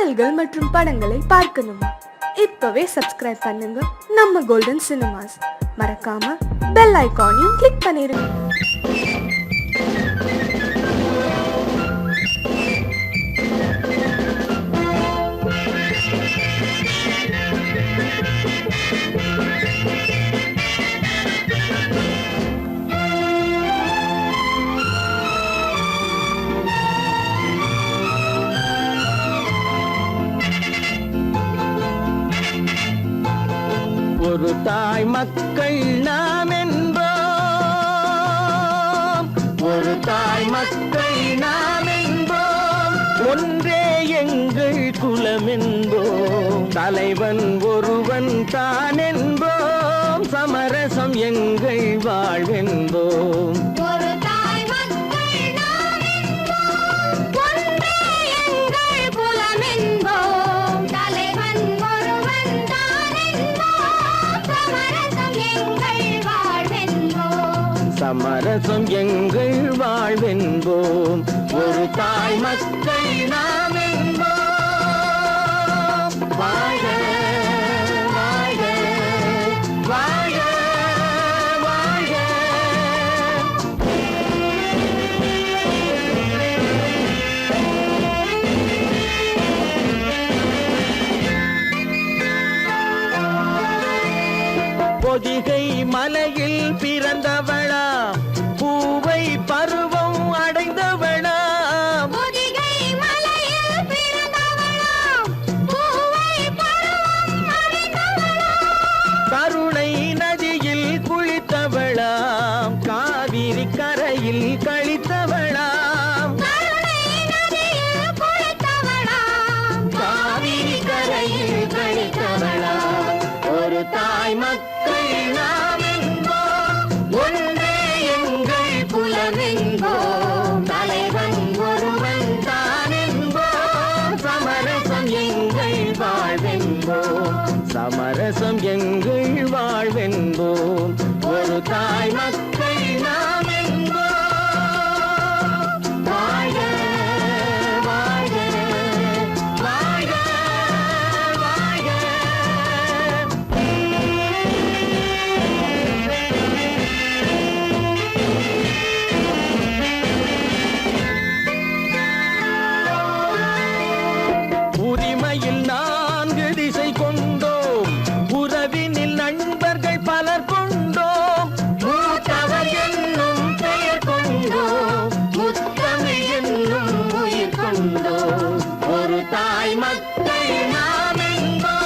பாடல்கள் மற்றும் படங்களை பார்க்கணுமா? இப்பவே சப்ஸ்கிரைப் பண்ணுங்க நம்ம கோல்டன் சினிமாஸ். மறக்காம பெல் ஐகானையும் கிளிக் பண்ணிருங்க. ஒரு தாய் மக்கள் நாம் என்போம், ஒரு தாய் மக்கள் நாம் என்போம், ஒன்றே எங்கள் குலம் என்போம், தலைவன் ஒருவன் தான் என்போம், சமரசம் எங்கள் வாழ்வென்போம். சமரசம் எங்கள் வாழ்வென்போம், ஒரு தாய் மக்கள் நாம் என்போம். வாழ்க வாழ்க வாழ்க வாழ்க. பொதிகை மலையில் பிறந்தவளா, பூவை பருவம் அடைந்தவளா, பொதிகை மலையில் பிறந்தவளா, பூவை பருவம் அடைந்தவளா, கருணை நதியில் குளித்தவளா, காவிரி கரையில் கழித்தவளா, கருணை நதியில் குளித்தவளா, காவிரி கரையில் கழித்தவளா, ஒரு தாய் மக்கள் நாம் என்போம், ஒன்றே எங்கள் குலம் என்போம், தலைவன் ஒருவன் தான் என்போம், சமரசம் எங்கள் வாழ்வென்போம், சமரசம் எங்கள் வாழ்வென்போம், ஒரு தாய் மக்கள் நாம் என்போம். வாழ்க வாழ்க வாழ்க வாழ்க. உரிமையில் 4 திசை கொண்டோம், உறவினில் நண்பர்கள் பலர் கொண்டோம், மூத்தவர் என்னும் பெயர் கொண்டோம், முத்தமிழ் என்னும் உயிர் கொண்டோம், ஒரு தாய் மக்கள் நாம் என்போம்.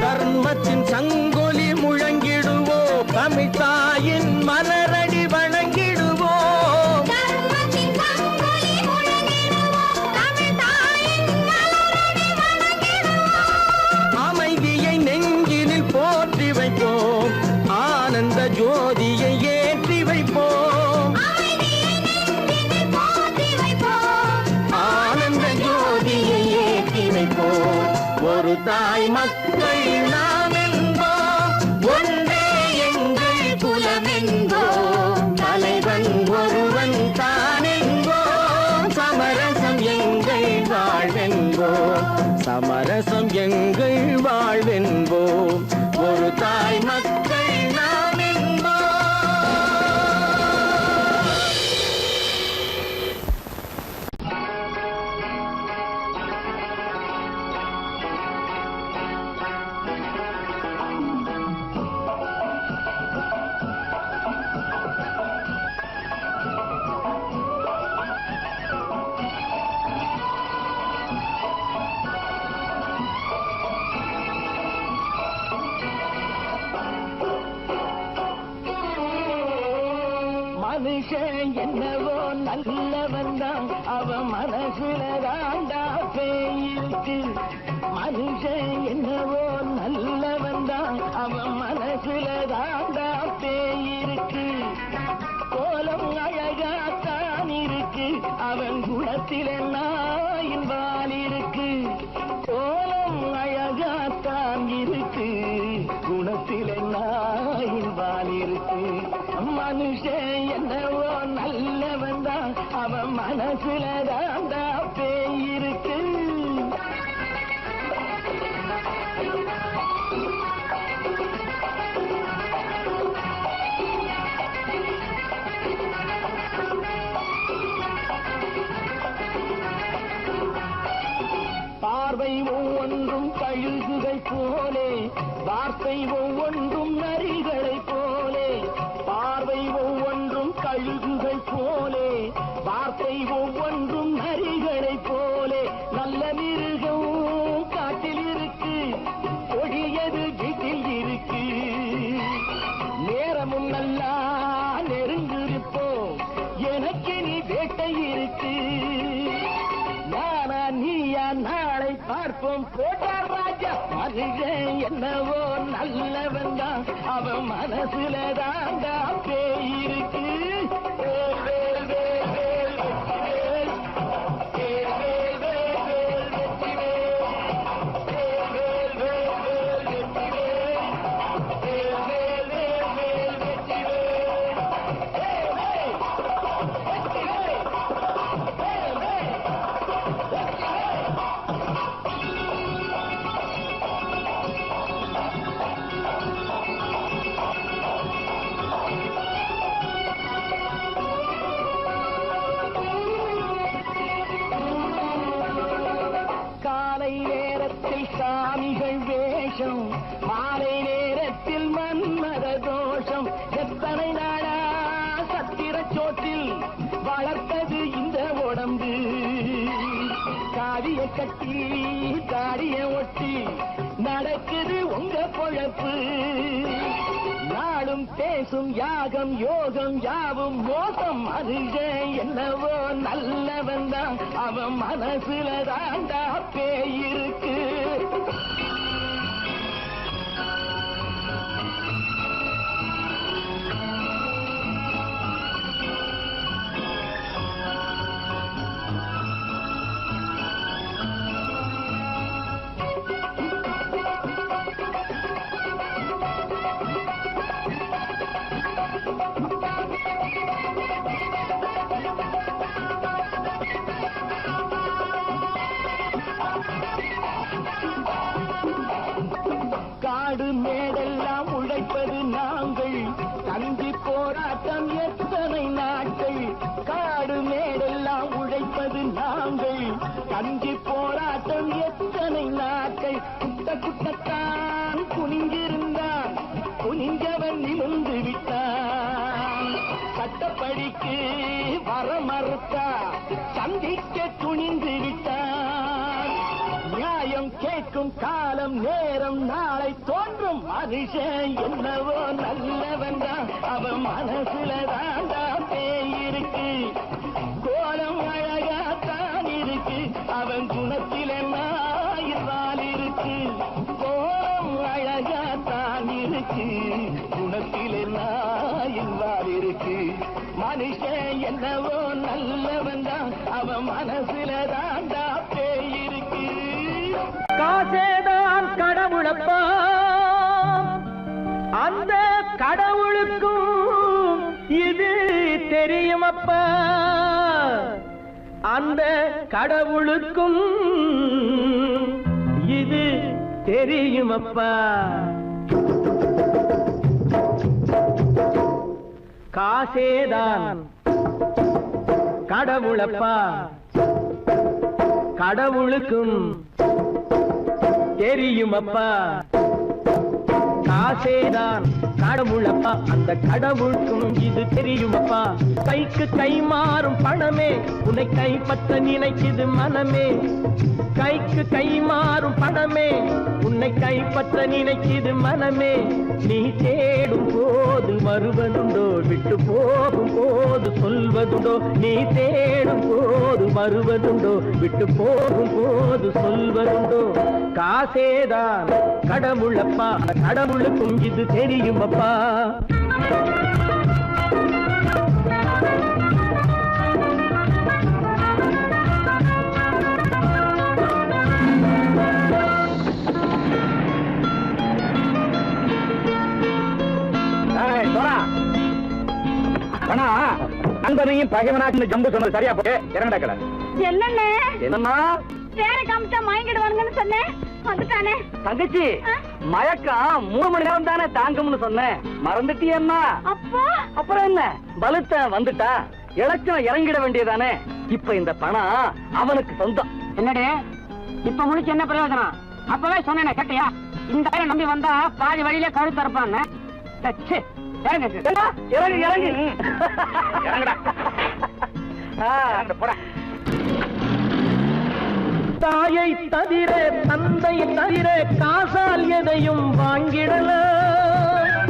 தர்மத்தின் சங்கொலி முழங்கிடுவோம், தமிழ் தாயின் மலரடி வணங்கிடுவோம், தர்மத்தின் சங்கொலி முழங்கிடுவோம், தமிழ் தாயின் மலரடி வணங்கிடுவோம், அமைதியை நெஞ்சினில் போற்றி வைப்போம், ஆனந்த ஜோதியை ஏற்றி வைப்போம், அமைதியை நெஞ்சினில் போற்றி வைப்போம், ஆனந்த ஜோதியை ஏற்றி வைப்போம், ஒரு தாய் மக்கள் நாம் என்போம், ஒன்றே எங்கள் குலம் என்போம், தலைவன் ஒருவன் தான் என்போம், சமரசம் எங்கள் வாழ்வென்போம், சமரசம் எங்கள் வாழ்வென்போம், ஒரு தாய் மக்கள் நாம் என்போம். மனுஷன் என்னவோ நல்லவன் தான், அவன் மனசுல தாண்டா பேயிருக்கு, மனுஷன் என்னவோ நல்லவன் தான், அவன் மனசுல தாண்டா பேயிருக்கு, கோலம் அழகாத்தான் இருக்கு, அவன் குணத்தில நாயின் வாலிருக்கு. மனுஷன் என்னவோ நல்லவன் தான் அவன் மனசுல தாண்டா பேய் இருக்கு. பார்வை ஒவ்வொன்றும் கழுகுகள் போலே, வார்த்தை ஒவ்வொன்றும் நரிகளை போலே. பார்வை ஒவ்வொன்றும் கழுகுகள் போலே, வார்த்தை ஒவ்வொன்றும் நரிகளை போலே. நல்ல மிருகம் காட்டில் இருக்கு, கொடியது வீட்டில் இருக்கு. நேரமும் நல்லா நெருங்கிருப்போம், எனக்கு நீ வேட்டை இருக்கு. நானா நீயா நாளை பார்ப்போம் போட்டார் ராஜா. மனுஷன் என்னவோ நல்லவன் தான் அவன் மனசுல தாண்டா பேய் இருக்கு. வேல் வேல் வேல் வேல் வெற்றிவேல், வேல் வேல் வேல் வேல் வெற்றிவேல், வேல் வேல் வேல் வேல் வெற்றிவேல், வேல் வேல் வேல் வேல் வெற்றிவேல், வேல் வேல் வெற்றிவேல், வேல் வேல். காலை நேரத்தில் சாமிகள் வேஷம், மாலை நேரத்தில் மன்மத தோஷம். எத்தனை நாளா சத்திர சோட்டில் வளர்த்தது இந்த உடம்பு. காவிய கட்டி தாடிய ஒட்டி நடக்குது உங்க பொழப்பு. நாளும் பேசும் யாகம் யோகம் யாவும் மோசம். மனுஷன் என்னவோ நல்லவன் தான் அவன் மனசுல தாண்டா பேய் இருக்கு. காடு மேடெல்லாம் உழைப்பது நாங்கள், தந்தி போராட்டம் எத்தனை நாட்கள். காடு மேடெல்லாம் உழைப்பது நாங்கள், தந்தி போராட்டம் எத்தனை நாட்கள். குட்ட குட்டத்தான் குனிஞ்சிருந்தான், குனிஞ்சவன் நிமிர்ந்து விட்டான். சட்டப்படிக்கு வர மறுத்தா, சந்திக்க துணிந்து விட்டான். நியாயம் கேட்கும் காலம் நேரம் நாளை தோன்றும். மனுஷன் என்னவோ நல்லவன் தான் அவன் மனசுல தாண்டா பேய் இருக்கு. கோலம் அழகாத்தான் இருக்கு, அவன் குணத்தில் எல்லாம் இருக்கு. கோலம் அழகாத்தான் இருக்கு, குணத்தில் எல்லாம் இருக்கு. மனுஷன் என்னவோ நல்லவன் தான் அவன் மனசுல தாண்டா பேய் இருக்கு. காசேதான் கடவுளப்பா, அந்த கடவுளுக்கும் இது தெரியுமப்பா. அந்த கடவுளுக்கும் இது தெரியுமப்பா. காசேதான் கடவுளப்பா, கடவுளுக்கும் தெரியுமப்பா. காசேதான் கடவுளப்பா, அந்த கடவுளுக்கும் இது தெரியுமப்பா. கைக்கு கை மாறும் பணமே உன்னை கைப்பற்ற நினைக்குது மனமே. கைக்கு கை மாறும் பணமே உன்னை கைப்பற்ற நினைக்குது மனமே. நீ தேடும் போது வருவதுண்டோ, விட்டு போகும் போது சொல்வதுண்டோ. நீ தேடும் போது வருவதுண்டோ, விட்டு போகும் போது சொல்வதுண்டோ. காசேதான் கடவுளப்பா, கடவுளுக்கும் இது தெரியுமப்பா. நண்பனையும் பகைவனாக்கு ஜம்பு சொன்னது சரியா போட்டு இறங்கடக்கல. என்னண்ணே என்னம்மா வேற காமிச்சா மயங்கிடுவானுங்கன்னு சொன்னேன், வந்துட்டானே. தங்கச்சி, மயக்கம் 3 மணி நேரம் தானே தாங்கும்னு சொன்னேன், மறந்துட்டியம்மா? அப்போ அப்புறம் என்ன, பலுத்த வந்துட்டா இலச்சம் இறங்கிட வேண்டியதானே. இப்ப இந்த பணம் அவனுக்கு சொந்தம். என்னடே இப்ப முடிச்சு என்ன பிரயோஜனம்? அப்பவே சொன்னேனே கேட்டியா? இந்த பேரை நம்பி வந்தா பாதி வழியிலே கழுத்து இருப்பான்னு. இறங்கு இறங்கு இறங்குடா. போடா. தாயை தவிர தந்தை தவிர காசால் எதையும் வாங்கிடலாம்.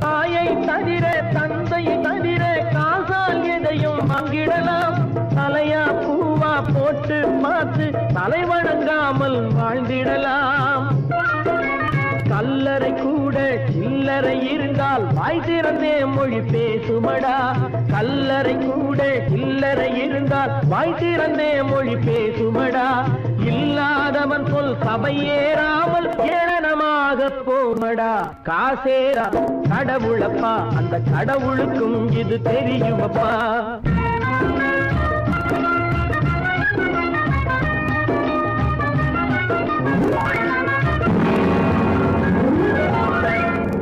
தாயை தவிர தந்தை தவிர காசால் எதையும் வாங்கிடலாம். தலையா பூவா போட்டு பார்த்து தலை வணங்காமல் வாழ்ந்திடலாம். கல்லறை கூட சில்லறை இருந்தால் வாய் திறந்தே மொழி பேசுமடா. கல்லறை கூட சில்லறை இருந்தால் வாய் திறந்தே மொழி பேசுமடா. இல்லாதவன் சொல் சபையேறாமல் ஏளனமாக போமடா. காசேரா கடவுளப்பா, அந்த கடவுளுக்கும் இது தெரியுமப்பா.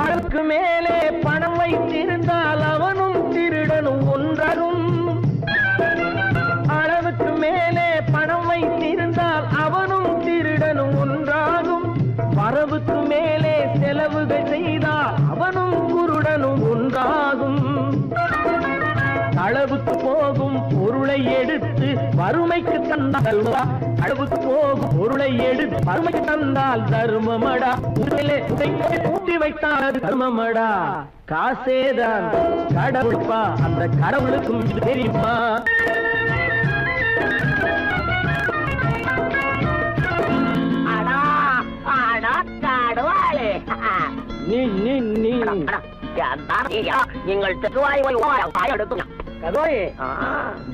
அளவுக்கு மேலே பணம் வைத்திருந்தால் அவனும் திருடனும் ஒன்றாகும். அளவுக்கு மேலே பணம் வைத்திருந்தால் அவனும் திருடனும் ஒன்றாகும். வரவுக்கு மேலே செலவுகள் செய்தால் அவனும் குருடனும் ஒன்றாகும். அளவுக்கு போகும் பொருளை எடுத்து வறுமைக்கு தந்தால் அளவுக்கு போகும் பொருளை எடுத்து வறுமைக்கு தந்தால் தர்மமடா. ஊட்டி வைத்தால் அது தர்மமடா. காசேதான் கடவுள்பா, அந்த கடவுளுக்கும் இது தெரியுமா? நீ நீ நீ நீங்கள்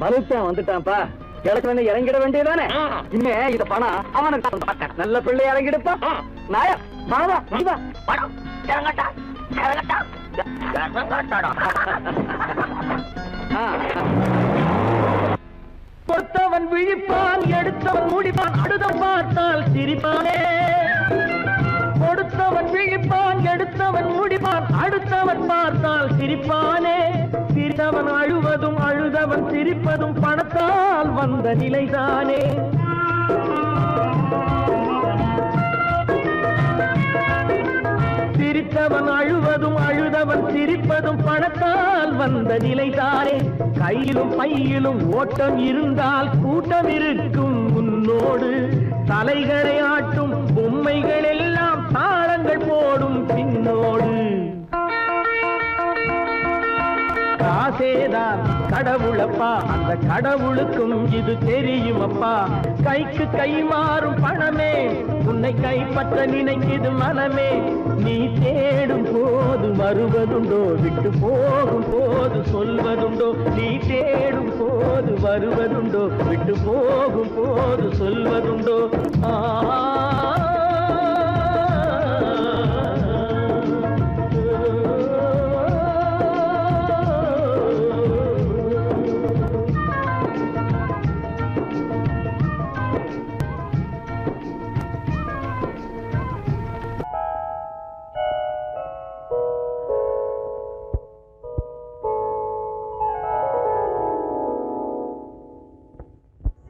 பலுத்தான் வந்துட்டான்ப்பா. கிழக்கு இறங்கிட வேண்டியதானே. இனிமே இந்த பணம் அவனுக்கு நல்ல பிள்ளை இறங்கிடுப்பா. நாயா மாவா வா படம் இறங்கட்டா இறங்கட்டா பொறுத்தவன் விழிப்பான், எடுத்தவன் முடிப்பான், அடுத்தவன் பார்த்தால் சிரிப்பானே. கொடுத்தவன் விழிப்பான், எடுத்தவன் முடிப்பான், அடுத்தவன் பார்த்தால் சிரிப்பானே. சிரித்தவன் அழுவதும் அழுதவன் சிரிப்பதும் பணத்தால் வந்த நிலைதானே. சிரித்தவன் அழுவதும் அழுதவன் சிரிப்பதும் பணத்தால் வந்த நிலைதானே. கையிலும் பையிலும் ஓட்டம் இருந்தால் கூட்டம் இருக்கும் முன்னோடு. தலைகளை ஆட்டும் பொம்மைகள் எல்லாம் தாளங்கள் போடும் பின்னோடு. காசேதான் கடவுளப்பா, அந்த கடவுளுக்கும் இது தெரியுமப்பா. கைக்கு கை மாறும் பணமே உன்னை கைப்பற்ற நினைக்குது மனமே. நீ தேடும் போது வருவதுண்டோ, விட்டு போகும் போது சொல்வதுண்டோ. நீ தேடும் போது வருவதுண்டோ, விட்டு போகும் போது சொல்வதுண்டோ.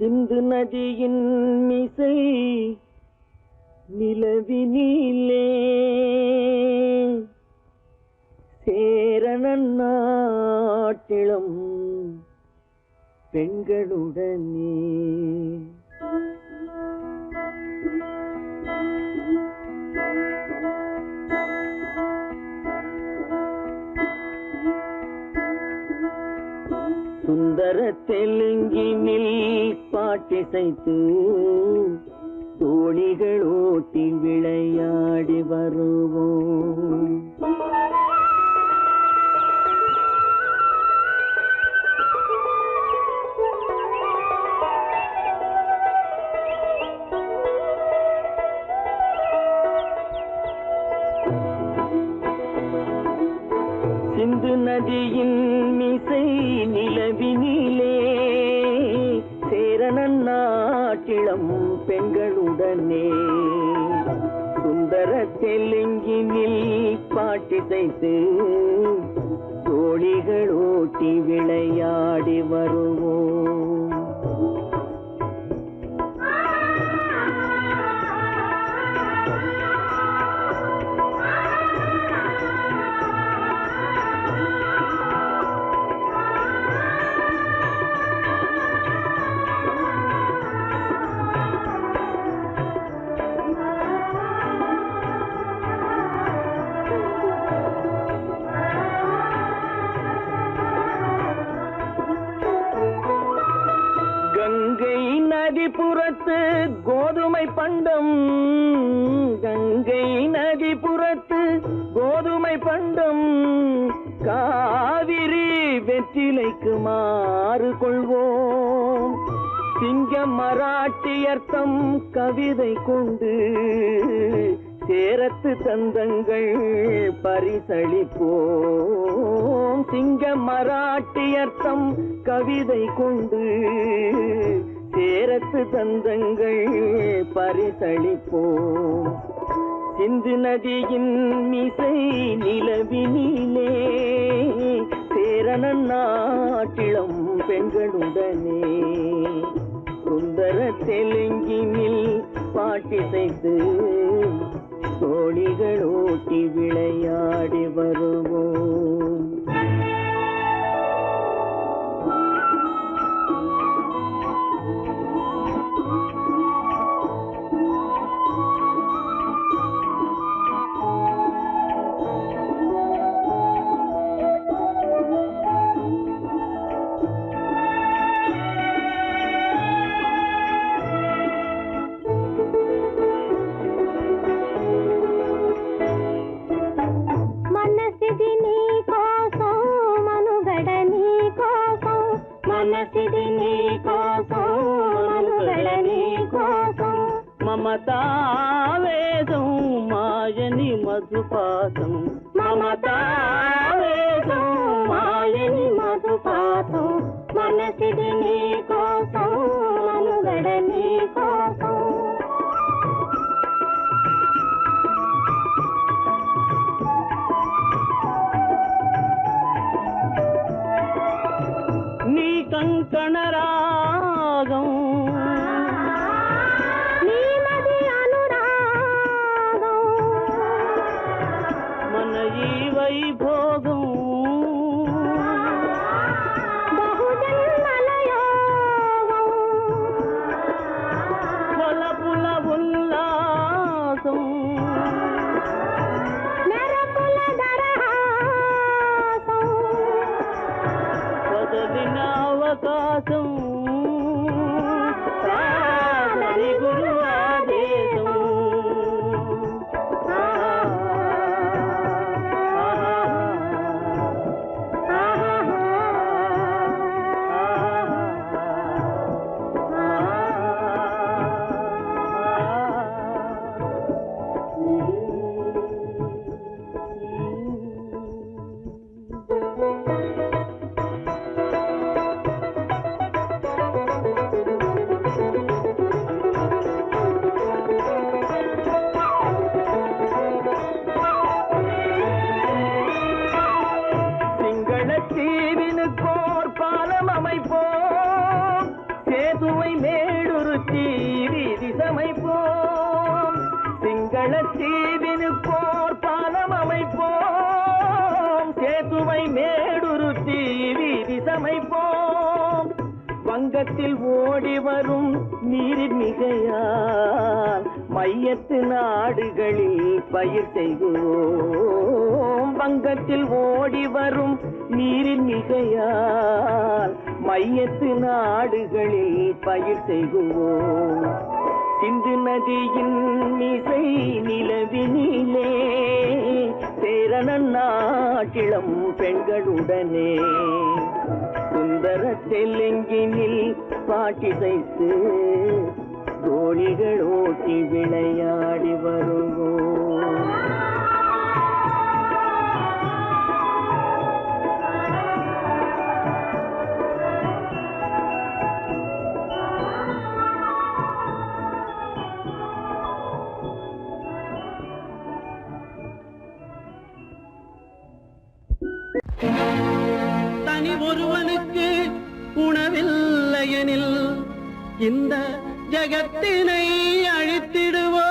சிந்து நதியின் மிசை நிலவினிலே சேரணன் நாட்டிளம் பெண்களுடனே. சுந்தர தெலுங்கினில் பாட்டிசைத்து தோணிகள் ஓட்டி விளையாடி வருவோம். சிந்து நதியின் மிசை நிலவி இளம் பெண்களுடனே சுந்தர தெலுங்கினில் பாட்டிசைத்து தோழிகள் ஓட்டி விளையாடி வருவோம். கங்கை நதிபுறத்து கோதுமை பண்டம், கங்கை நதிபுறத்து கோதுமை பண்டம், காவிரி வெற்றிலைக்கு மாறு கொள்வோம். சிங்க மராட்டியர்த்தம் கவிதை கொண்டு சேரத்து தந்தங்கள் பரிசளிப்போம். சிங்க மராட்டியர்த்தம் கவிதை கொண்டு சேரத்து தந்தங்கள் பரிசளிப்போம். சிந்து நதியின் மிசை நிலவினிலே சேரணன் நாட்டிளம் பெண்களுடனே சுந்தர தெலுங்கினில் பாட்டிசைத்து தோழிகள் ஓட்டி விளையாடி வருவோம். మమతావేదం మాయని మధుపాతం, మమతావేదం మాయని మధుపాతం, మనసిది నీ కోసం మనుగడ నీ కోసం. నీ కంకణ రాగం వైభోగం బహుజన్మలయోగం కొలపుల ఉల్లాసం మెరపుల దరహాసం పదవిన అవకాశం సాదరి గురు ఆదేశం. தீவினுக்கோர் பாலம் அமைப்போம், சேதுவை மேடுருத்தி வீதி சமைப்போம். சிங்கள தீவினுக்கோர் பாலம் அமைப்போம், சேதுவை மேடுருத்தி வீதி சமைப்போம். வங்கத்தில் ஓடி வரும் நீரின் மிகையால் மையத்து நாடுகளில் பயிர் செய்வோம். வங்கத்தில் ஓடி வரும் நீரின் மிகையால் மையத்து நாடுகளில் பயிர் செய்வோம். சிந்து நதியின் மிசை நிலவினிலே சேரணன் நாட்டிளம் பெண்களுடனே சுந்தர தெலுங்கினில் பாட்டிசைத்து தோழிகள் ஓட்டி விளையாடி வருவோம். எனில் இந்த ஜகத்தினை அழித்திடுவோ.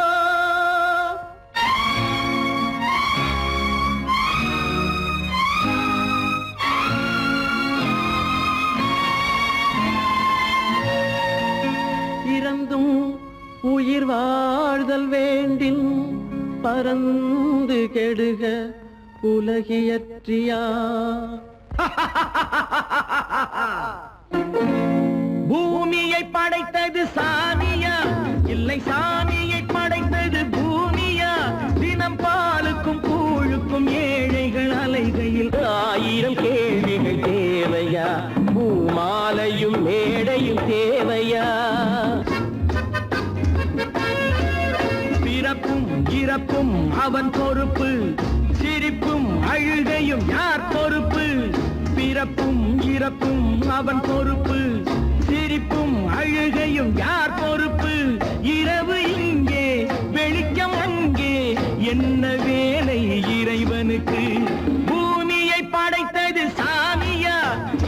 இறந்தும் உயிர் வாழ்தல் வேண்டின் பறந்து கெடுக உலகியற்றியா. பூமியை படைத்தது சாமியா, இல்லை சாமியை படைத்தது பூமியா? தினம் பாலுக்கும் கூழுக்கும் ஏழைகள் அலைகையில் 1000 கேள்விகள் தேவையா? பூமாலையும் மேடையும் தேவையா? பிறப்பும் இறப்பும் அவன் பொறுப்பு, சிரிப்பும் அழுகையும் யார் பொறுப்பு? பிறப்பும் இறப்பும் அவன் பொறுப்பு, சிரிப்பும் அழுகையும் யார் பொறுப்பு? இரவு இங்கே வெளிச்சம் அங்கே, என்ன வேலை இறைவனுக்கு? பூமியை படைத்தது சாமியா,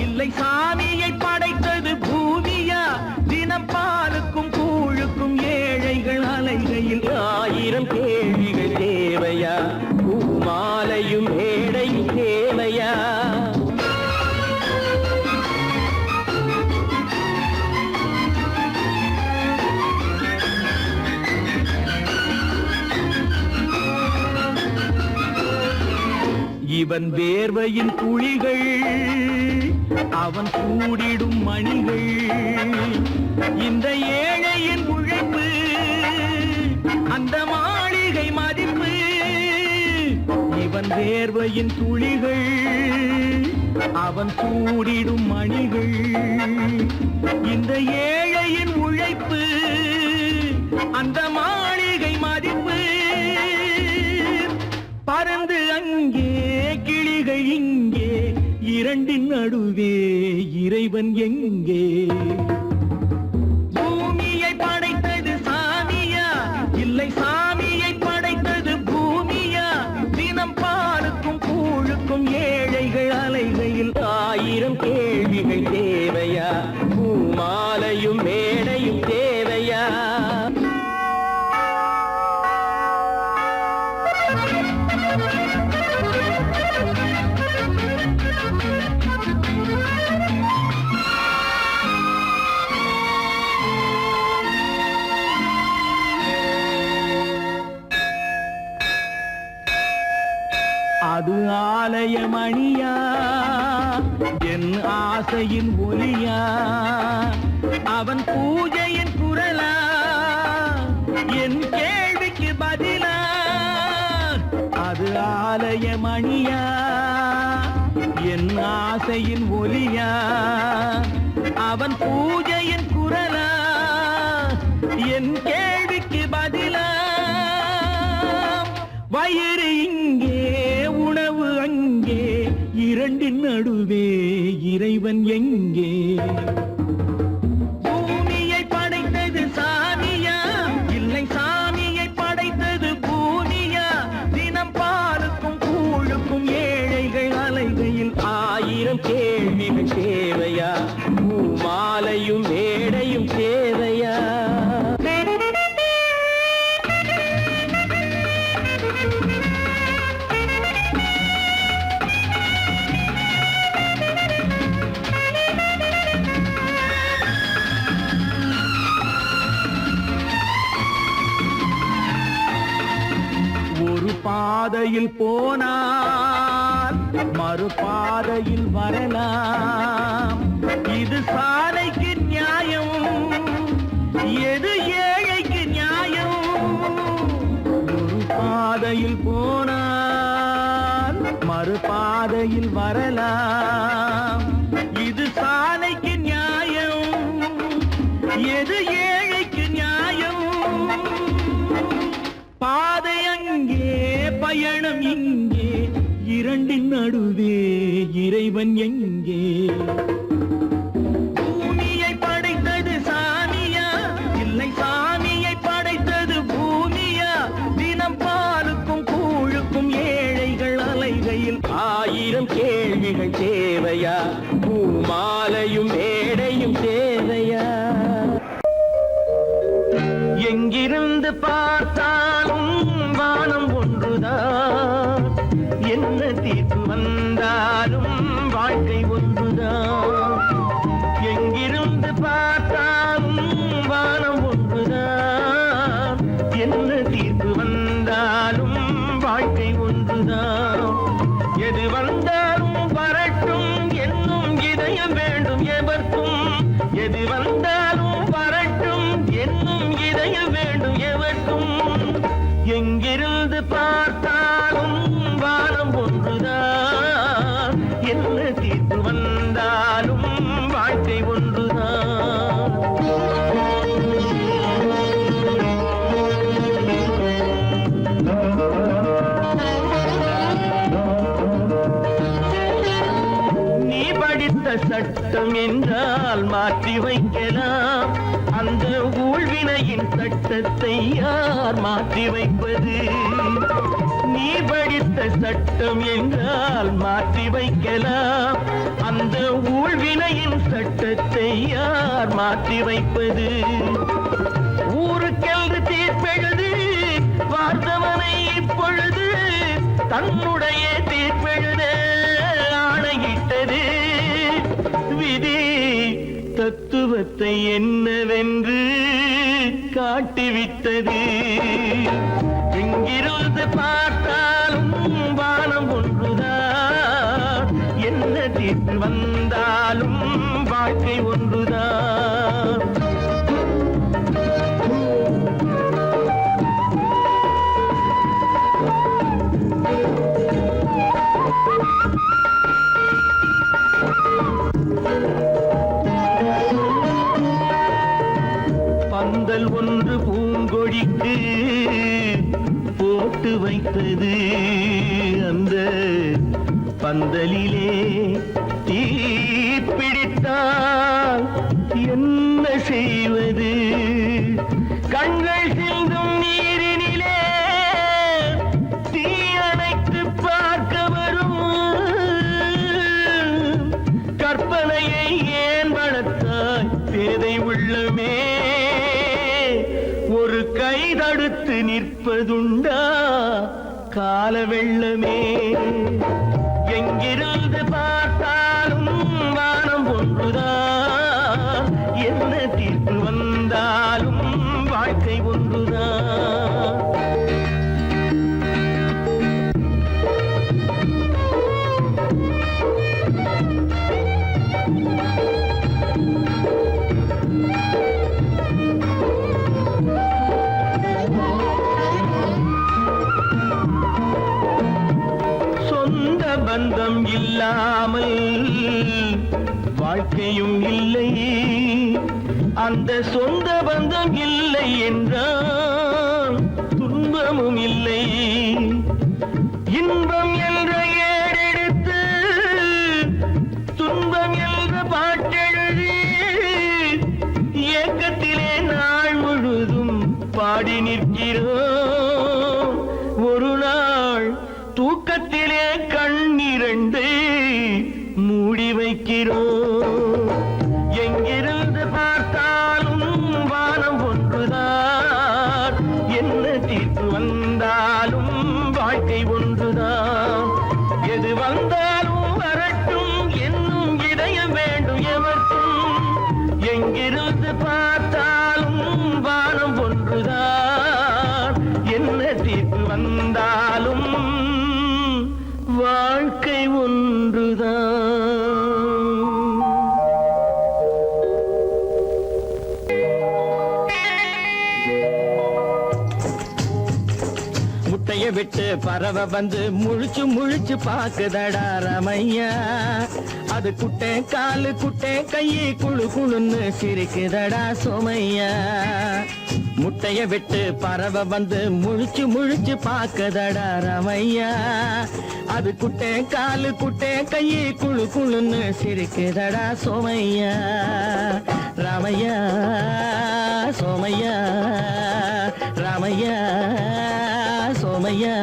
இல்லை சாமியை படைத்தது பூமியா? தினம் பாலுக்கும் கூழுக்கும் ஏழைகள் அலைகையில் 1000 கேள்விகள் தேவையா? பூமாலையும் மேடையும் தேவையா? இவன் வேர்வையின் துளிகள், அவன் கூடிடும் மணிகள், இந்த ஏழையின் உழைப்பு, அந்த மாளிகை மதிப்பு. இவன் வேர்வையின் துளிகள், அவன் கூடிடும் மணிகள், இந்த ஏழையின் உழைப்பு, அந்த மாளிகை மதிப்பு. பறந்து அங்கே கிளிகள் இங்கே, இரண்டின் நடுவே இறைவன் எங்கே? பூமியை படைத்தது சாமியா, இல்லை சாமியை படைத்தது பூமியா? தினம் பாலுக்கும் கூழுக்கும் ஏழைகள் அலைகையில் 1000 கேள்விகள் தேவையா? பூமாலையும் மேடையும் தேவையா? அது ஆலயமணியா, என் ஆசையின் ஒலியா? அவன் பூஜையின் குரலா, என் கேள்விக்கு பதிலா? அது ஆலயமணியா, என் ஆசையின் ஒலியா? அவன் பூஜையின் குரலா, என் கேள்விக்கு பதிலா? வயிறு இங்கே உணவு அங்கே, இரண்டின் நடுவே இறைவன் எங்கே? பூமியை படைத்தது சாமியா, இல்லை சாமியை படைத்தது பூமியா? தினம் பாலுக்கும் கூழுக்கும் ஏழைகள் அலைகையில் 1000 கேள்விகள் தேவையா? பூமாலையும் மேடையும் தேவையா? பாதையில் போனால் மறுபாதையில் வரலாம். இது சாலைக்கு நியாயம், எது ஏழைக்கு நியாயம்? ஒரு பாதையில் போனால் மறுபாதையில் வரலாம். இது சாலைக்கு நியாயம், எது ஏழைக்கு நியாயம்? பாதை அங்கே பயணம் இங்கே, இரண்டின் நடுவே இறைவன் எங்கே? பூமியை படைத்தது சாமியா, இல்லை சாமியை படைத்தது பூமியா? தினம் பாலுக்கும் கூழுக்கும் ஏழைகள் அலைகையில் 1000 கேள்விகள் தேவையா? பூமாலையும் மேடையும் தேவையா? எங்கிருந்து பார்த்தாலும் வானம் ஒன்றுதான், என்ன தீர்ப்பு வந்தாலும் வாழ்க்கை ஒன்றுதான். எங்கிருந்து பார்த்தாலும் வானம் ஒன்றுதான், என்ன தீர்ப்பு வந்தாலும் வாழ்க்கை ஒன்றுதான். எது வந்தாலும் வரட்டும் என்னும் இதயம் வேண்டும் எவர்க்கும், எது வந்தாலும் வரட்டும் என்னும் இதயம் வேண்டும் எவர்க்கும். எங்கிருந்து பார்த்தாலும் வானம் ஒன்றுதான், என்ன தீர்ப்பு வந்தாலும் வாழ்க்கை ஒன்றுதான். நீ படித்த சட்டம் என்றால் மாற்றி வைக்கலாம், அந்த ஊழ்வினையின் சட்டத்தை யார் மாற்றி வைப்பது? நீ படித்த சட்டம் என்றால் மாற்றி வைக்கலாம், அந்த ஊழ்வினையின் சட்டத்தை யார் மாற்றி வைப்பது? ஊருக்கென்று தீர்ப்பெழுது பார்த்தவனை இப்பொழுது தன்னுடைய தீர்ப்பெழுத ஆணையிட்டது விதி. தத்துவத்தை என்னவென்று காட்டிவிட்டது. எங்கிருந்து பார்த்தாலும் வானம் ஒன்றுதான், என்ன தீர்ப்பு வந்தாலும் வாழ்க்கை ஒன்றுதான். பந்தல் ஒன்று பூங்கொடிக்கு போட்டு வைத்தது, அந்த பந்தலிலே தீ பிடித்தால் என்ன செய்வது? கண்கள் சிந்தும் நீரினிலே தீ அணைத்து பார்க்க வரும் கற்பனையை ஏன் வளர்த்தாய் பேதை உள்ளமே? ஒரு கை தடுத்து நிற்பதுண்டா கால வெள்ளமே? எங்கிருந்து பார்த்தாலும் வானம் ஒன்றுதான், என்ன தீர்ப்பு வந்தாலும் வாழ்க்கை ஒன்றுதான். பந்தம் இல்லாமல் வாழ்க்கையும் இல்லை, அந்த சொந்த பந்தம் இல்லை என்றால் துன்பமும் இல்லை. இன்பம் என்ற ஏறெடுத்து துன்பம் என்ற பாட்டெழுதி ஏக்கத்திலே நாள் முழுதும் பாடி நிற்கிறோம். ஒரு நாள் தூக்கத்திலே கண்ணிரண்டு மூடி வைக்கிறோம். எங்கிருந்து பார்த்தாலும் வானம் ஒன்றுதான், என்ன தீர்ப்பு வந்தாலும் வாழ்க்கை ஒன்றுதான். எது வந்தாலும் வரட்டும் என்னும் இதயம் வேண்டும் எவர்க்கும். எங்கிருந்து பார்த்தாலும் வானம் ஒன்றுதான், என்ன தீர்ப்பு வந்தாலும் வாழ்க்கை ஒன்றுதான். முட்டைய விட்டு பறவை வந்து முழிச்சு முழிச்சு பாக்குதடா ரமையா, அது குட்டே காலு குட்டே கையை குழு குழுன்னு சிரிக்குதடா சோமையா. முட்டைய விட்டு பறவை வந்து முழிச்சு முழிச்சு பாக்குதடா ரமையா, அது குட்டே காலு குட்டே கையை குழு குழுன்னு சிரிக்குதடா சோமையா. ராமையா சோமையா, ராமையா சோமையா.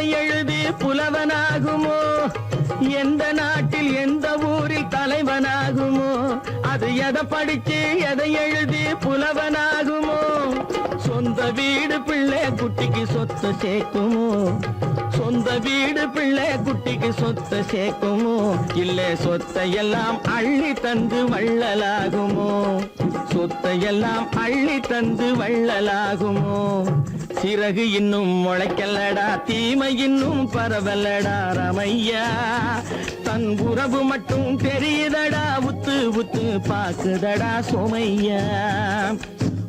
எதை எழுதி புலவனாகுமோ, எந்த நாட்டில் எந்த ஊரில் தலைவனாகுமோ, அது எதை படிச்சு எதை எழுதி புலவனாகுமோ, சொந்த வீடு பிள்ளை குட்டிக்கு சொத்து சேர்க்குமோ, சொந்த வீடு பிள்ளை குட்டிக்கு சொத்து சேர்க்குமோ, இல்லை சொத்தை எல்லாம் அள்ளி தந்து வள்ளலாகுமோ, சொத்தை எல்லாம் அள்ளி தந்து வள்ளலாகுமோ. சிறகு இன்னும் முளைக்கல்லடா, தீமை இன்னும் பரவலடா ராமையா, தன் உறவு மட்டும் தெரியுதடா, உத்து உத்து பாக்குதடா சோமையா.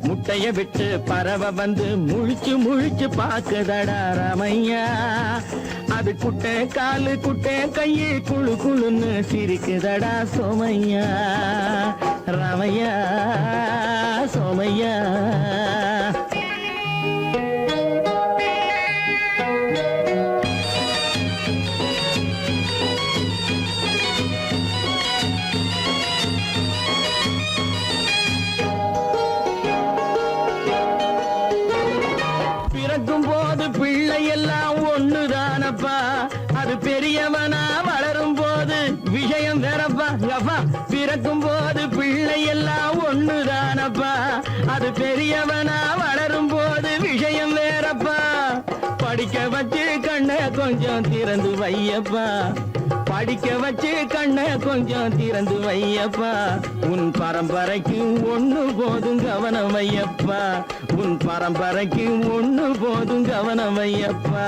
முட்டைய விட்டு பறவை வந்து முழிச்சு முழிச்சு பாக்குதடா ராமையா, அது குட்டை காலு குட்டை கையு குழு குழுன்னு சிரிக்குதடா சோமையா, ராமையா சோமையா. பிறக்கும் போது பிள்ளை எல்லாம் ஒண்ணுதானப்பா, அது பெரியவனா வளரும் போது விஷயம் வேறப்பா. அப்பா பிறக்கும் போது பிள்ளை எல்லாம் ஒண்ணுதானப்பா, அது பெரியவனா வளரும் போது விஷயம் வேறப்பா. படிக்க வச்சு கண்ணை கொஞ்சம் திறந்து வையப்பா, படிக்க வச்சு கண்ணை கொஞ்சம் திறந்து வையப்பா. உன் பரம்பரைக்கு ஒண்ணு போதும் கவனம் வையப்பா, உன் பரம்பரைக்கு ஒண்ணு போதும் கவனம் வையப்பா.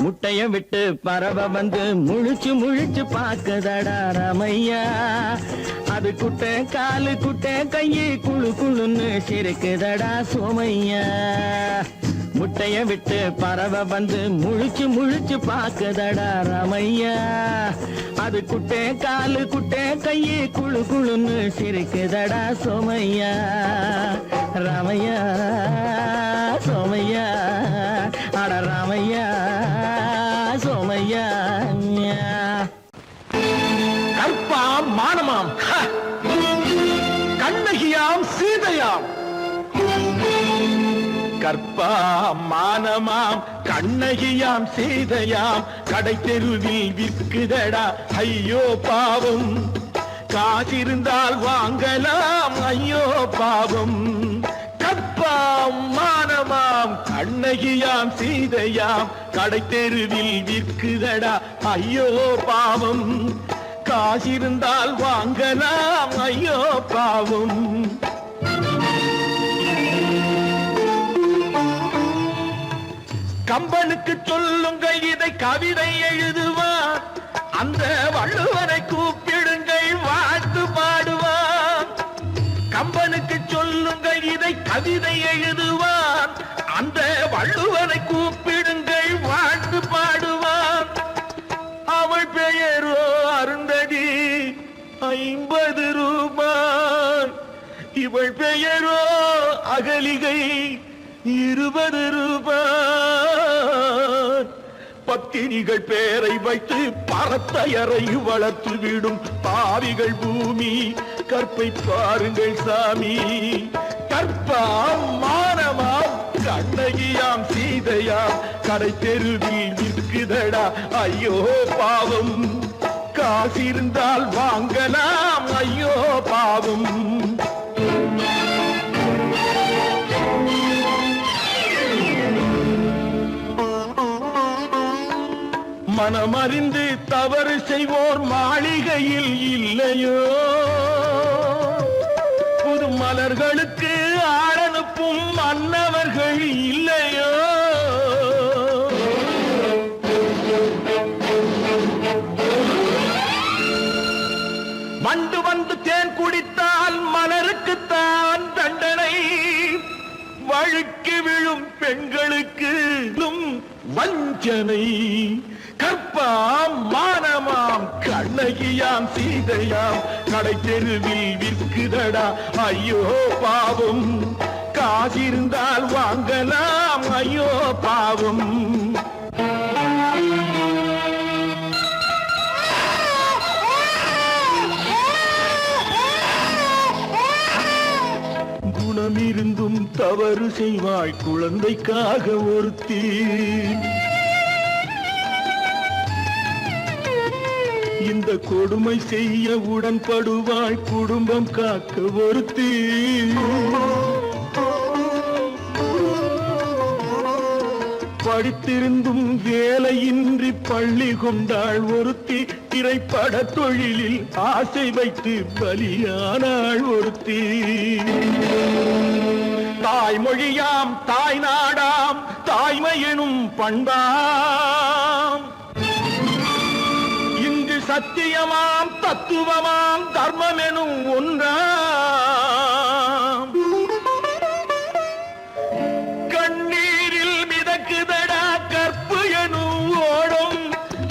முட்டைய விட்டு பறவை வந்து முழிச்சு முழிச்சு பாக்குதடா ராமையா, அது குட்டை காலு குட்டை கையு குழு குழுன்னு சிரிக்குதடா சோமையா. முட்டைய விட்டு பறவை வந்து முழிச்சு முழிச்சு பாக்குதடா ராமையா, அது குட்டை காலு குட்டை கையு குழு குழுன்னு சிரிக்குதடா சோமையா, ராமையா சோமையா, அட ராமையா சோமையா. கற்பாம் மானமாம் கண்ணகியாம் சீதையாம், கற்பாம் மானமாம் கண்ணகியாம் சீதையாம், கடை தெருவில் விற்குதடா ஐயோ பாவம், காசிருந்தால் வாங்கலாம் ஐயோ பாவம். கற்பாம் மானமாம் கண்ணகியாம் சீதையாம், கடை தெருவில் விற்குதடா ஐயோ பாவம், காசிருந்தால் வாங்கலாம் ஐயோ பாவம். கம்பனுக்கு சொல்லுங்கள் இதை கவிதை எழுதுவான், அந்த வள்ளுவனை கூப்பிடுங்கள் வாழ்த்து பாடுவான். கம்பனுக்கு சொல்லுங்கள் இதை கவிதை எழுதுவான், அந்த வள்ளுவனை கூப்பிடுங்கள் வாழ்த்து பாடுவான். அவள் பெயரோ அருந்ததி 50 ரூபாய், இவள் பெயரோ அகலிகை 20 ரூபாய். பத்தினிகள் பேரை வைத்து பரத்தையரை வளர்த்து விடும் பாவிகள் பூமி, கற்பை பாருங்கள் சாமி. கற்பாம் மானமாம் கண்ணகியாம் சீதையாம், கடை தெருவில் விற்குதடா ஐயோ பாவம், காசிருந்தால் வாங்கலாம் ஐயோ பாவம். மனமறிந்து தவறு செய்வோர் மாளிகையில் இல்லையோ, புது மலர்களுக்கு ஆளனுப்பும் மன்னவர்கள் இல்லையோ. வண்டு வந்து தேன் குடித்தால் மலருக்குத்தான் தண்டனை, வழுக்கி விழும் பெண்களுக்கு வஞ்சனை. கற்பாம் மானமாம் கண்ணகியாம் சீதையாம், கடை தெருவில் விற்குதடா ஐயோ பாவம், காசிருந்தால் வாங்கலாம் ஐயோ பாவம். குணமிருந்தும் தவறு செய்வாய் குழந்தைக்காக ஒருத்தி, இந்த கொடுமை செய்ய உடன்படுவாள் குடும்பம் காக்க ஒருத்தி. படித்திருந்தும் வேலையின்றி பள்ளி கொண்டாள் ஒருத்தி. திரைப்பட தொழிலில் ஆசை வைத்து பலியானாள் ஒருத்தி. தாய்மொழியாம் தாய் நாடாம் தாய்மை எனும் பண்பாம், இங்கு சத்தியமாம் தத்துவமாம் தர்மம் எனும் ஒன்றாம். கண்ணீரில் மிதக்குதடா கற்பு எனும் ஓடும்,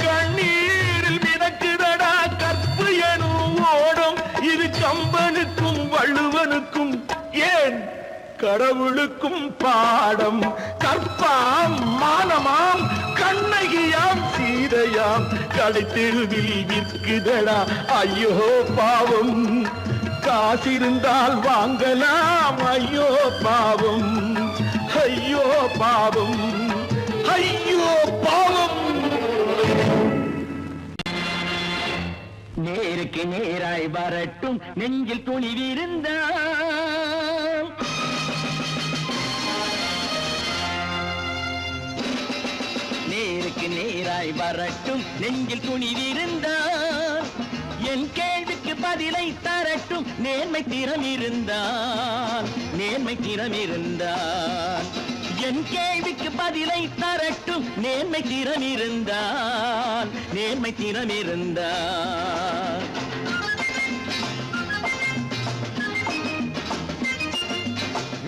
கண்ணீரில் மிதக்குதடா கற்பு எனும் ஓடும். இது கம்பனுக்கும் வள்ளுவனுக்கும் ஏன் கடவுளுக்கும் பாடம். கற்பாம் மானமாம் கண்ணகியாம் சீதையாம் கடைத்தெருவில் விற்குதடா ஐயோ பாவம். காசிருந்தால் வாங்கலாம் ஐயோ பாவம், ஐயோ பாவம், ஐயோ பாவம். நேருக்கு நேராய் வரட்டும் நெஞ்சில் துணிவிருந்தால், நேருக்கு நேராய் வரட்டும் நெஞ்சில் துணிவிருந்தால், என் கேள்விக்கு பதிலை தரட்டும் நேர்மை திறம் இருந்தால், நேர்மை திறம் இருந்தால். என் கேள்விக்கு பதிலை தரட்டும் நேர்மை திறம் இருந்தால், நேர்மை திறம் இருந்தால்.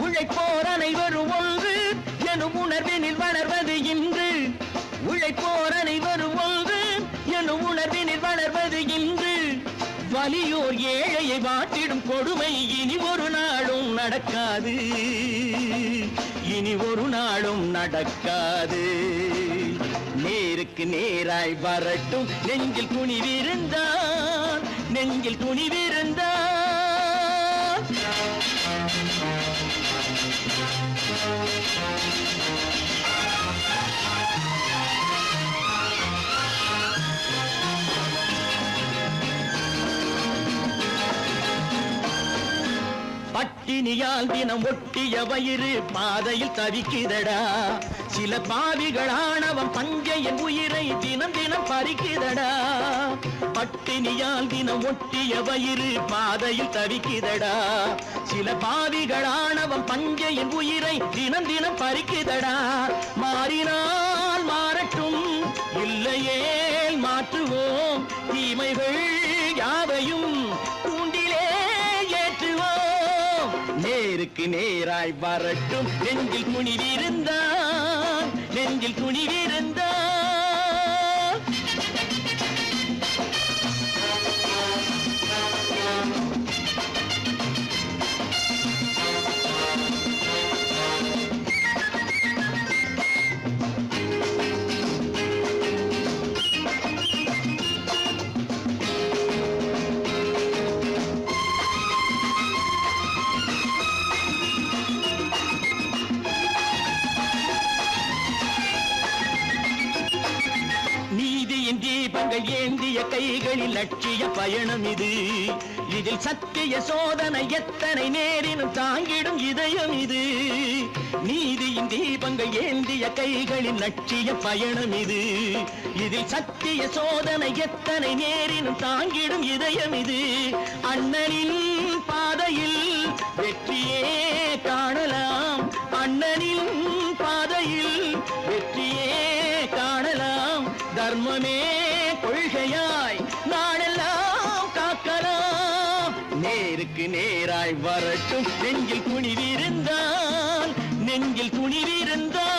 உழைப்போர் அனைவரும் ஒன்று எனும் உணர்வினில் வளர்வது இன்று, உழைப்போர் அனைவரும் ஒன்று எனும் உணர்வினில் வளர்வது இன்று. வலியோர் ஏழையை வாட்டிடும் கொடுமை இனி ஒரு நாளும் நடக்காது, இனி ஒரு நாளும் நடக்காது. நேருக்கு நேராய் வரட்டும் நெஞ்சில் துணிவிருந்தால், நெஞ்சில் துணிவிருந்தால். பட்டினியால் தினம் ஒட்டிய வயிறு பாதையில் தவிக்குதடா. சில பாவிகள் ஆணவம் பஞ்சையின் உயிரை தினம் தினம் பறிக்குதடா. பட்டினியால் தினம் ஒட்டிய வயிறு பாதையில் தவிக்குதடா. சில பாவிகள் ஆணவம் பஞ்சையின் உயிரை தினம் தினம் பறிக்குதடா. மாறினால் மாறட்டும் இல்லையே மாற்றுவோம், தீமைகள் யாவையும் தூண்டிலே ஏற்றுவோம். நேருக்கு நேராய் வரட்டும் நெஞ்சில் துணிவிருந்தால், நெஞ்சில் துணிவிருந்தால். தீபங்கள் ஏந்திய கைகளில் லட்சிய பயணம் இது. இதில் சத்திய சோதனை எத்தனை நேரினும் தாங்கிடும் இதயம் இது. நீதியின் தீபங்கள் ஏந்திய கைகளில் லட்சிய பயணம் இது. இதில் சத்திய சோதனை எத்தனை நேரினும் தாங்கிடும் இதயம் இது. அண்ணனின் பாதையில் வெற்றியே காணலாம், அண்ணனின் பாதையில் வெற்றியே காணலாம். தர்மமே கொள்கையாய் நாடெல்லாம் காக்கலாம். நேருக்கு நேராய் வரட்டும் நெஞ்சில் துணிவிருந்தால், நெஞ்சில் துணிவிருந்தால்.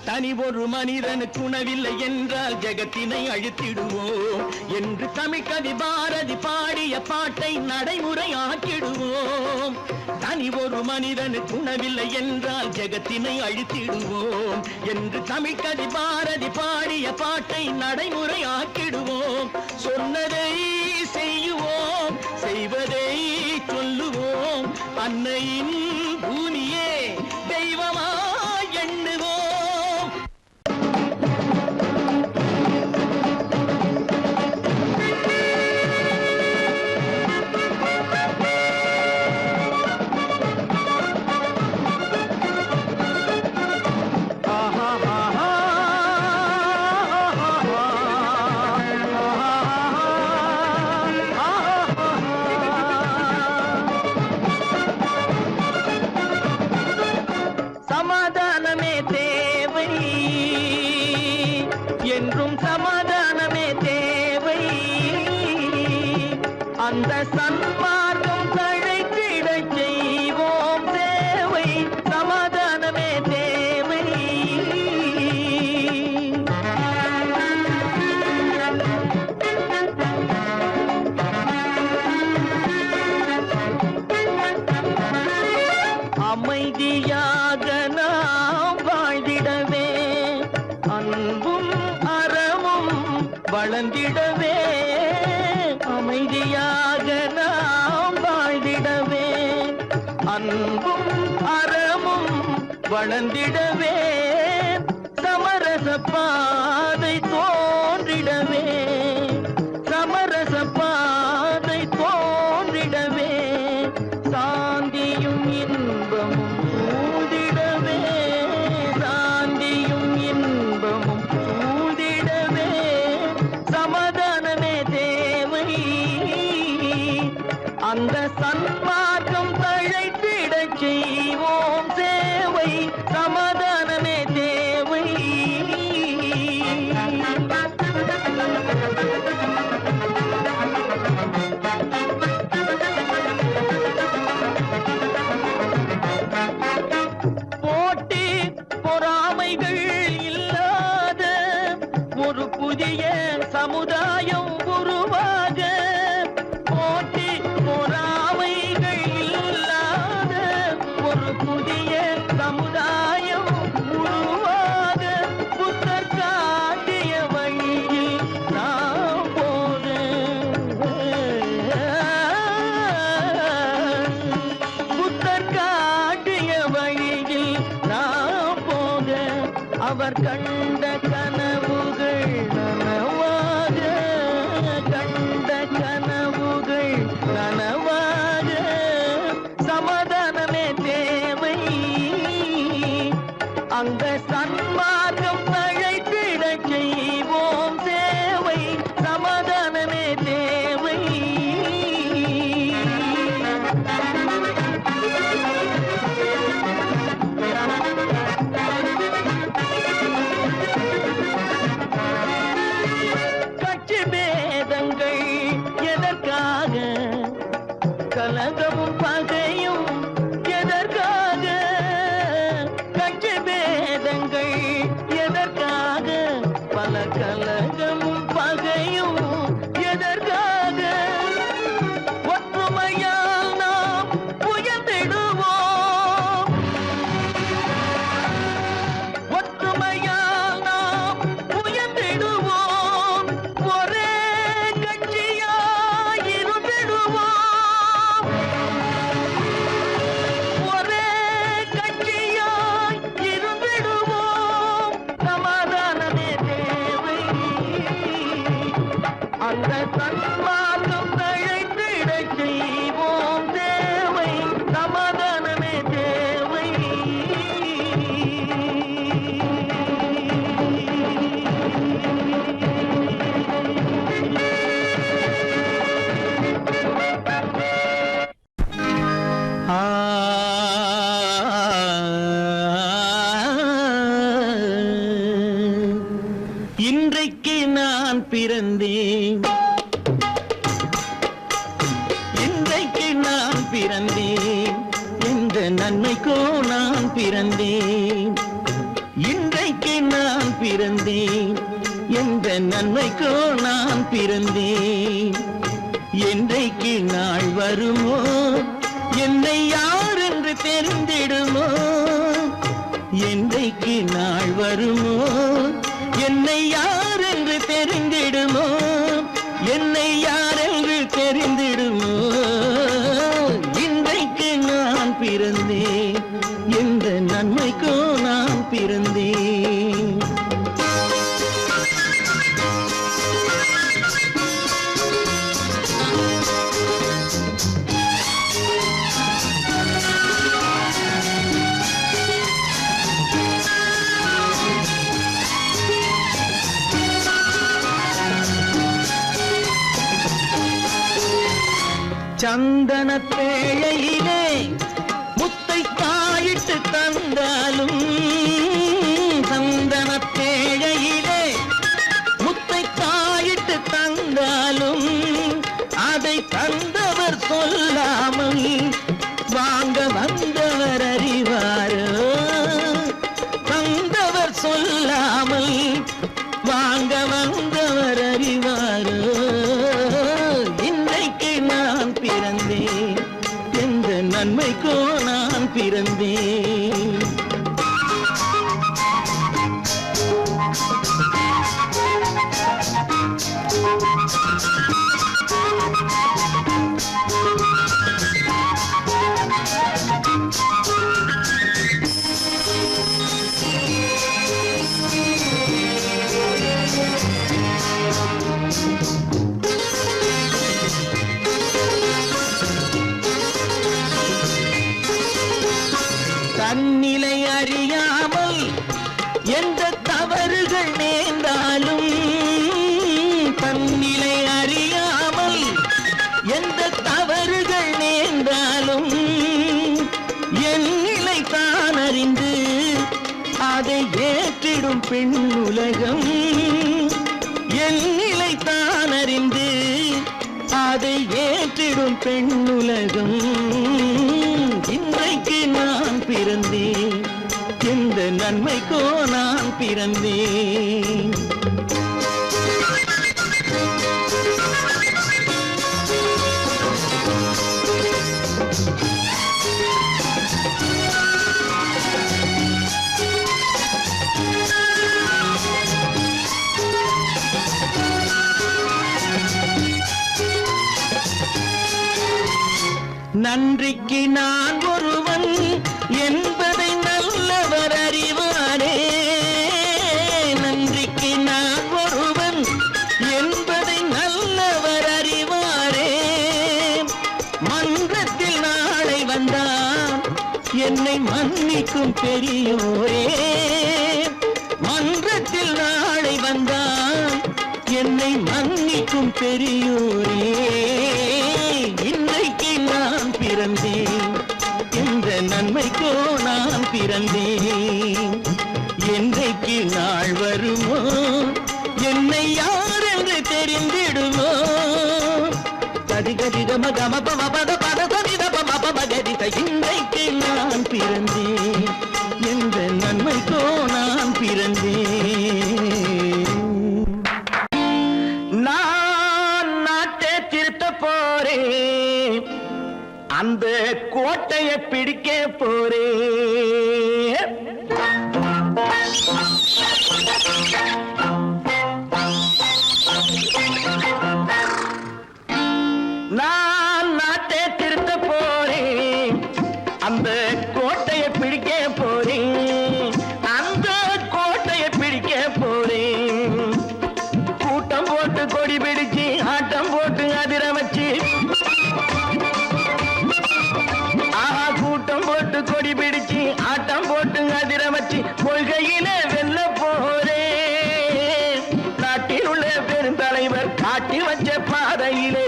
தனி ஒரு மனிதனுக்கு உணவில்லை என்றால் ஜெகத்தினை அழித்திடுவோம் என்று தமிழ் கவி பாரதி பாடிய பாட்டை நடைமுறை ஆக்கிடுவோம். தனி ஒரு மனிதனுக்கு உணவில்லை என்றால் ஜெகத்தினை அழித்திடுவோம் என்று தமிழ் கவி பாரதி பாடிய பாட்டை நடைமுறை ஆக்கிடுவோம். சொன்னதை செய்யுவோம், செய்வதை சொல்லுவோம். அன்னையின் பூனியே தெய்வமா எண்ணுவோம். சமாதானமே தேவை, என்றும் சமாதானமே தேவை. அந்த சன்மார்க்கம் தழைத்திடச் செய்வோம் சேவை. சமாதானமே தேவை. அமைதியாக நாம் வாழ்ந்திடவே, அன்பும் அறமும் வளர்ந்திடவே. அமைதியாக நாம் வாழ்ந்திடவே, அன்பும் அறமும் வளர்ந்திடவே. சமரச பாதை தோன்றிடவே, சமரச பாதை தோன்றிடவே. சாந்தியும் இன்பமும் சூழ்ந்திடவே, சாந்தியும் இன்பமும் சூழ்ந்திடவே. சமாதானமே தேவை, அந்த சன்மார்க்கம் தழைத்திடச் செய்வோம் சேவை. சமாதானமே தேவை. போட்டி பொறாமைகள் இல்லாத ஒரு புதிய சமுதாயம் உருவாக. போட்டி பொறாமைகள் இல்லாத ஒரு புதிய சமுதாயம் உருவாக. புத்தர் காட்டிய வழியில் நாம் போக, புத்தர் காட்டிய வழியில் நாம் போக. அவர் கண்ட கனவுகள் நனவாக, கண்ட கனவுகள் நனவாக. சமாதானமே தேவை, அந்த சன்மார்க்கம் தழைத்திடச் செய்வோம் சேவை. சமாதானமே தேவை. கட்சி பேதங்கள் எதற்காக, கலகமும் பகையும் எதற்காக. கட்சி பேதங்கள் எதற்காக, பல கலகமும் பகையும் எதற்காக. ஒற்றுமையால் நாம் உயர்ந்திடுவோம், ஒற்றுமையால் நாம் உயர்ந்திடுவோம். ஒரே கட்சியாய் இருந்திடுவோம், ஒரே கட்சியாய் இருந்திடுவோம். சமாதானமே தேவை, அந்த சன்மார்க்கம் தழைத்திடச் செய்வோம் தேவை. சமாதானமே தேவை. இன்றைக்கு நான் பிறந்தேன், இன்றைக்கு நான் பிறந்தேன். எந்த நன்மைக்கோ நான் பிறந்தேன். இன்றைக்கு நான் பிறந்தேன், எந்த நன்மைக்கோ நான் பிறந்தேன். என்றைக்கு நாள் வருமோ, என்னை யார் என்று தெரிந்திடுமோ. என்றைக்கு நாள் வருமோ, என்னை யார் என்று தெரிந்திடுமோ. என் சந்தன பேழையிலே முத்தை காயிட்டு தந்தாலும் சந்தன பேழையிலே முத்தை காயிட்டு தந்தாலும் அதை தந்தவர் சொல்லாமல் வாங்க வந்தவர் அறிவாரோ தந்தவர் சொல்லாமல் வாங்க வந்தவர் அறிவாரோ இன்றைக்கு நான் பிறந்தேன் எந்த நன்மைக்கோ நான் பிறந்தேன் தன்னிலை அறியாமல் எந்த தவறுகள் நேர்ந்தாலும் தன்னிலை அறியாமல் எந்த தவறுகள் நேர்ந்தாலும் என் நிலை தான் அறிந்து அதை ஏற்றிடும் பெண் உலகம் என் நிலை தான் அறிந்து அதை ஏற்றிடும் பெண் உலகம் இன்றைக்கு நான் பிறந்தேன் எந்த நன்மைக்கோ நான் பிறந்தேன் நன்றிக்கு நான் ஒருவன் என்பதை நல்லவர் அறிவாரே நன்றிக்கு நான் ஒருவன் என்பதை நல்லவர் அறிவாரே மன்றத்தில் நாளை வந்தான் என்னை மன்னிக்கும் பெரியோரே மன்றத்தில் நாளை வந்தான் என்னை மன்னிக்கும் பெரியோரே இன்றைக்கு நான் பிறந்தேன் எந்த நன்மைக்கோ நான் பிறந்தேன் என்றைக்கு நாள் வருமோ என்னை யார் என்று தெரிந்திடுமோ கதிகதி கம கம பம பத பத சதித பம பம கதித இன்றைக்கு நான் பிறந்தேன் எந்த நன்மைக்கோ நான் பிறந்தேன் நான் நாட்டை திருத்த போறேன் அந்த கோட்டையை பிடிக்க போறேன் நான் நாட்டை திருத்த போறேன் அந்த கோட்டையை பிடிக்க போறேன் அந்த கோட்டையை பிடிக்க போறேன் கூட்டம் போட்டு கொடி பிடிச்சு ஆட்டம் போட்டு அதிர வச்சு கூட்டம் போட்டு கொடி பிடிச்சு ஆட்டம் போட்டு அதிர வச்சு கொள்கையில வெல்ல போறேன் நாட்டில் உள்ள பெருந்தலைவர் காட்டி வச்ச பாதையிலே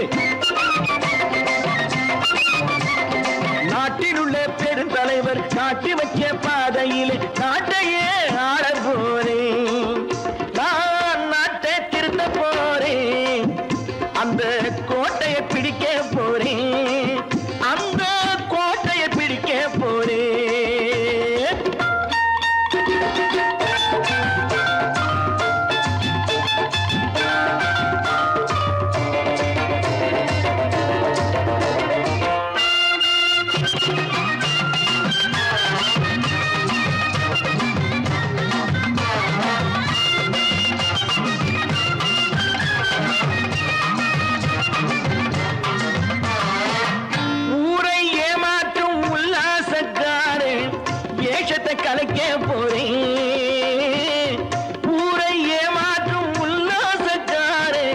நாட்டில் உள்ள பெருந்தலைவர் காட்டி வச்ச பாதையிலே நாட்டையே ஆள போறேன் நான் நாட்டை திருத்த போறேன் அந்த கோட்டையை பிடிக்க போறேன் அந்த கோட்டையை பிடிக்க போறேன் ஊரை ஏமாற்றும் உல்லாசக்காரே ஏஷத்தை கலைக்க போறேன் ஊரை ஏமாற்றும் உல்லாசக்காரே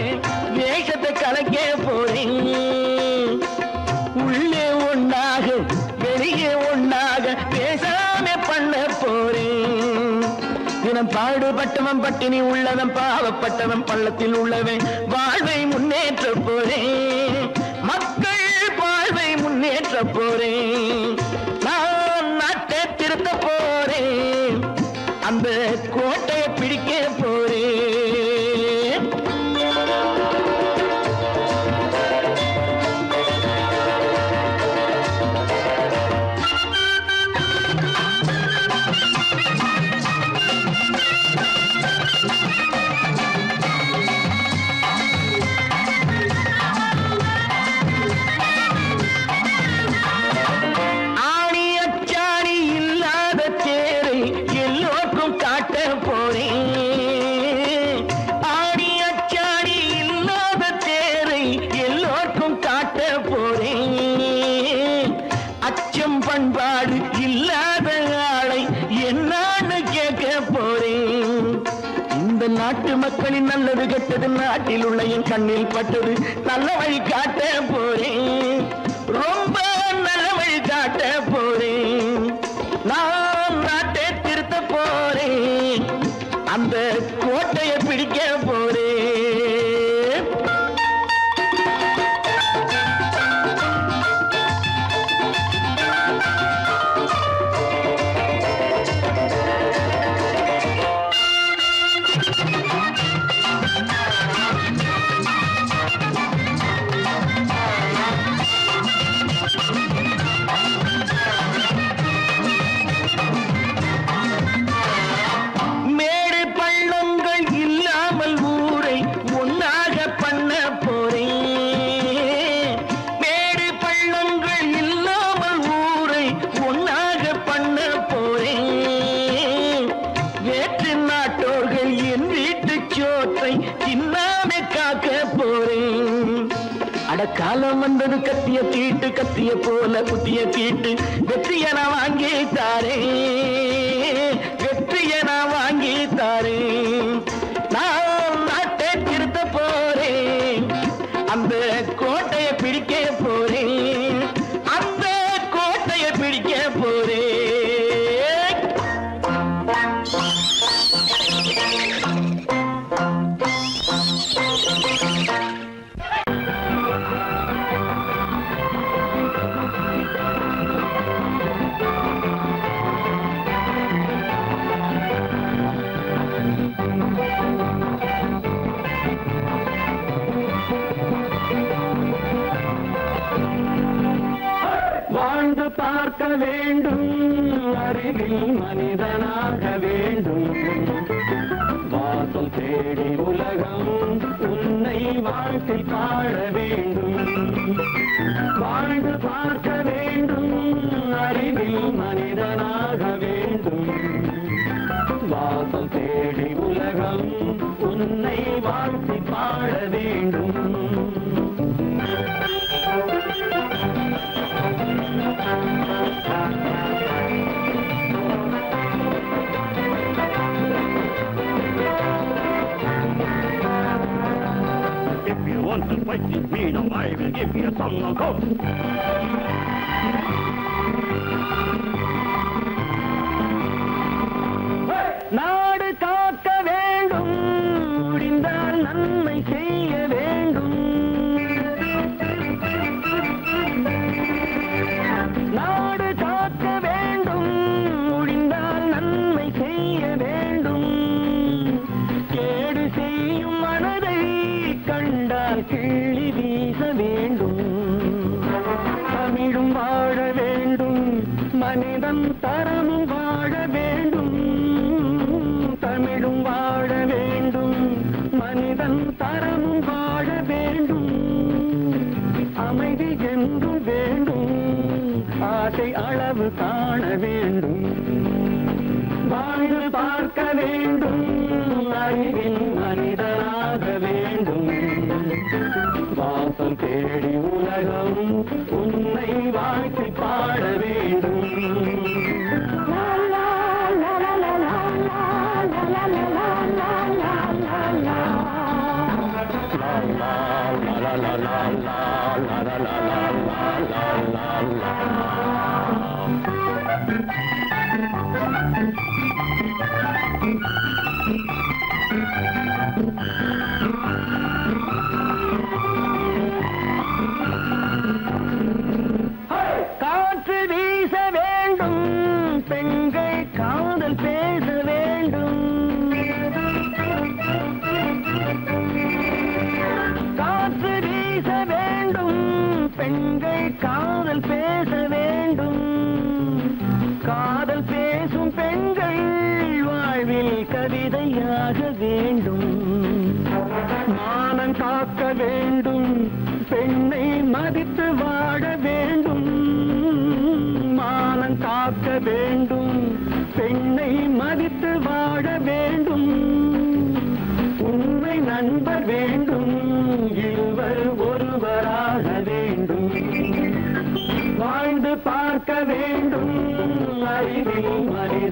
வேஷத்தை கலைக்க போறேன் உள்ளே ஒண்ணாக வெளியே ஒண்ணாக பேசாம பண்ண போறேன் தினம் பாடுபட்டவன் பட்டினி உள்ளவன் பாவப்பட்டவன் பள்ளத்தில் உள்ளவன் வாழ்வை முன்னேற்ற போறேன் மக்கள் போறேன், நான் நாட்டை திருத்த போறேன், அந்த கோட்டையை பிடிக்க போறேன். ஆணி அச்சாணி இல்லாத தேரை எல்லோருக்கும் காட்ட போறேன், ஆணி அச்சாணி இல்லாத தேரை எல்லோருக்கும் காட்ட போறேன். அச்சம் பண்பாடு இல்லாத ஆளை என்னான்னு கேட்க போறேன். இந்த நாட்டு மக்களின் நல்லது கெட்டது நாட்டில் உள்ள என் கண்ணில் பட்டது, நல்ல வழி காட்ட போறேன், ரொம்ப நல்ல வழி காட்ட போறேன். நான் நாட்டை திருத்த போறேன், அந்த கோட்டையை பிடிக்க போறேன். மேடு பள்ளங்கள் இல்லாமல் ஊரை ஒன்னாக பண்ண போறேன், மேடு பள்ளங்கள் இல்லாமல் ஊரை ஒன்னாக பண்ண போறேன். வேற்று நாட்டோர்கள் என் வீட்டு சோற்றை தின்னாமே காக்க போறேன். அடக்காலம் வந்தது கத்திய தீட்டு, கத்திய போல குத்திய தீட்டு, வெற்றிய நான் வாங்கி தாரேன், வெற்றிய நான் வாங்கி தாரேன். நான் நாட்டை திருத்த போறேன், அந்த கோட்டையை பிடிக்க போறேன், அந்த கோட்டையை பிடிக்க போறேன். வாழ்ந்து பார்க்க வேண்டும், அறிவில் மனிதனாக வேண்டும், வாசல் தேடி உலகம் உன்னை வாழ்த்தி பாட வேண்டும். வாழ்ந்து பார்க்க வேண்டும், அறிவில் மனிதனாக வேண்டும், வாசல் தேடி உலகம் உன்னை வாழ்த்தி பாட வேண்டும். If you want to fight with me, now I will give you a song of hope. நாடு காக்க வேண்டும், முடிந்தால் நன்மை செய்ய வேண்டும். நாடு காக்க வேண்டும், முடிந்தால் நன்மை செய்ய வேண்டும். கேடு செய்யும் மனதை கண்டால் கிள்ளி வீச வேண்டும். தமிழும் வாழ வேண்டும், மனிதன் தரமும் வாழ வேண்டும். தமிழும் வாழ வேண்டும், மனிதன் தரமும் வாழ வேண்டும். அமைதி என்றும் வேண்டும், ஆசை அளவு காண வேண்டும். வாழ்ந்து பார்க்க வேண்டும், அறிவில் மனிதனாக வேண்டும். வாசல் தேடி உலகம் உன்னை வாழ்த்தி பாட வேண்டும். வேண்டும், பெண்ணை மதித்து வாழ வேண்டும், மானம் காக்க வேண்டும், பெண்ணை மதித்து வாழ வேண்டும், உண்மை நண்பர் வேண்டும், இருவர் ஒருவராக வேண்டும், வாழ்ந்து பார்க்க வேண்டும், அறிவில் மறை